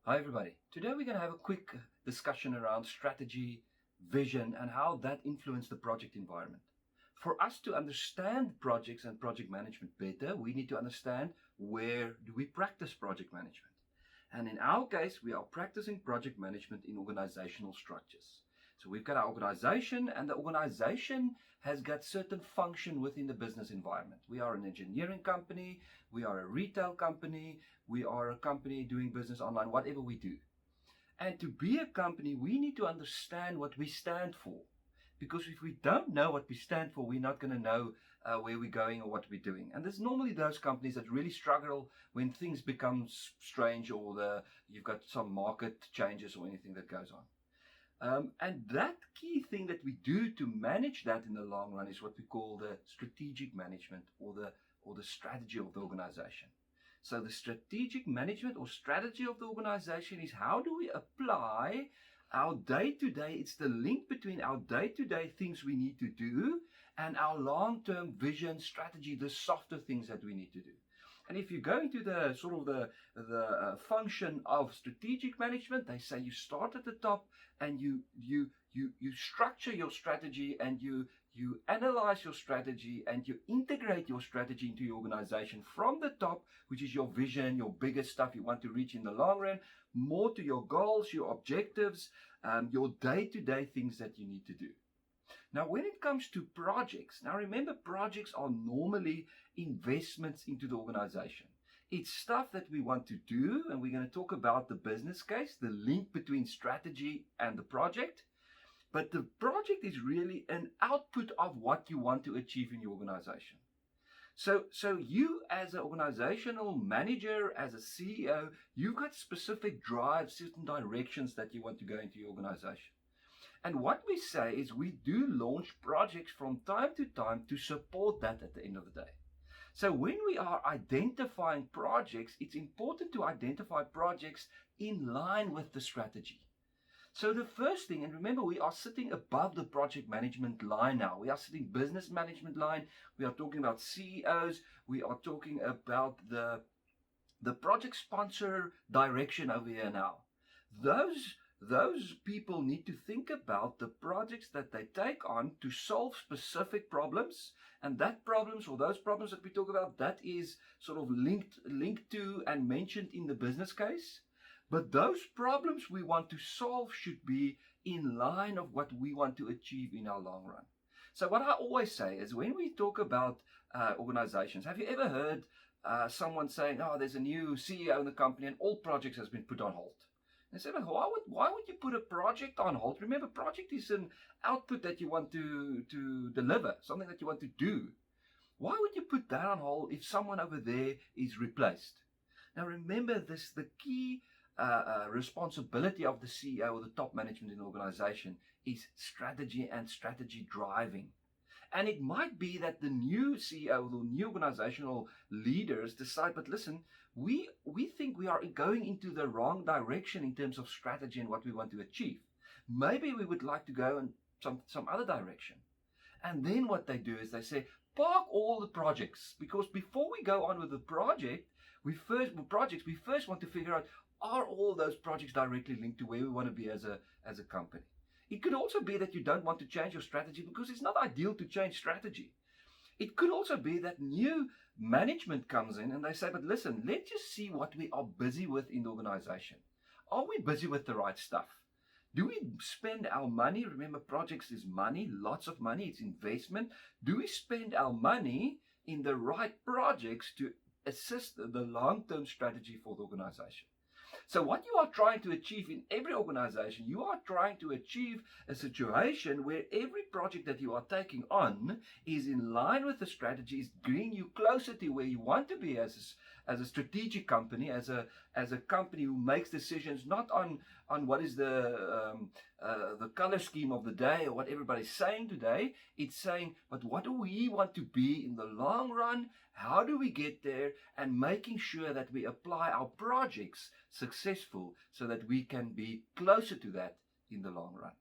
Hi everybody. Today we're going to have a quick discussion around strategy, vision, and how that influence the project environment. For us to understand projects and project management better, we need to understand where do we practice project management. And in our case, we are practicing project management in organizational structures. So we've got our organization, and the organization has got certain function within the business environment. We are an engineering company, we are a retail company, we are a company doing business online, whatever we do. And to be a company, we need to understand what we stand for. Because if we don't know what we stand for, we're not going to know where we're going or what we're doing. And there's normally those companies that really struggle when things become strange or you've got some market changes or anything that goes on. And that key thing that we do to manage that in the long run is what we call the strategic management or the strategy of the organization. So the strategic management or strategy of the organization is how do we apply our day-to-day, it's the link between our day-to-day things we need to do and our long-term vision, strategy, the softer things that we need to do. And if you go into the sort of the function of strategic management, they say you start at the top and you structure your strategy and you analyze your strategy and you integrate your strategy into your organization from the top, which is your vision, your biggest stuff you want to reach in the long run, more to your goals, your objectives, your day-to-day things that you need to do. Now, when it comes to projects, now remember, projects are normally investments into the organization. It's stuff that we want to do, and we're going to talk about the business case, the link between strategy and the project. But the project is really an output of what you want to achieve in your organization. So you as an organizational manager, as a CEO, you've got specific drives, certain directions that you want to go into your organization. And what we say is we do launch projects from time to support that at the end of the day. So when we are identifying projects, it's important to identify projects in line with the strategy. So the first thing, and remember, we are sitting above the project management line now. We are sitting business management line. We are talking about CEOs. We are talking about the project sponsor direction over here now. Those people need to think about the projects that they take on to solve specific problems, and that problems or those problems that we talk about, that is sort of linked to and mentioned in the business case. But those problems we want to solve should be in line of what we want to achieve in our long run. So what I always say is when we talk about organizations, have you ever heard someone saying, oh, there's a new CEO in the company and all projects has been put on hold? They say, but why would you put a project on hold? Remember, project is an output that you want to deliver, something that you want to do. Why would you put that on hold if someone over there is replaced? Now remember this, the key responsibility of the CEO or the top management in the organization is strategy and strategy driving. And it might be that the new CEO or the new organizational leaders decide, but listen, we think we are going into the wrong direction in terms of strategy and what we want to achieve. Maybe we would like to go in some other direction. And then what they do is they say, park all the projects, because before we go on with the project, we first want to figure out, are all those projects directly linked to where we want to be as a company? It could also be that you don't want to change your strategy because it's not ideal to change strategy. It could also be that new management comes in and they say, but listen, let's just see what we are busy with in the organization. Are we busy with the right stuff? Do we spend our money? Remember, projects is money, lots of money, it's investment. Do we spend our money in the right projects to assist the long-term strategy for the organization? So what you are trying to achieve in every organization, you are trying to achieve a situation where every project that you are taking on is in line with the strategy, is bringing you closer to where you want to be as a strategic company, as a company who makes decisions not on what is the color scheme of the day or what everybody's saying today. It's saying, but what do we want to be in the long run? How do we get there? And making sure that we apply our projects successful so that we can be closer to that in the long run.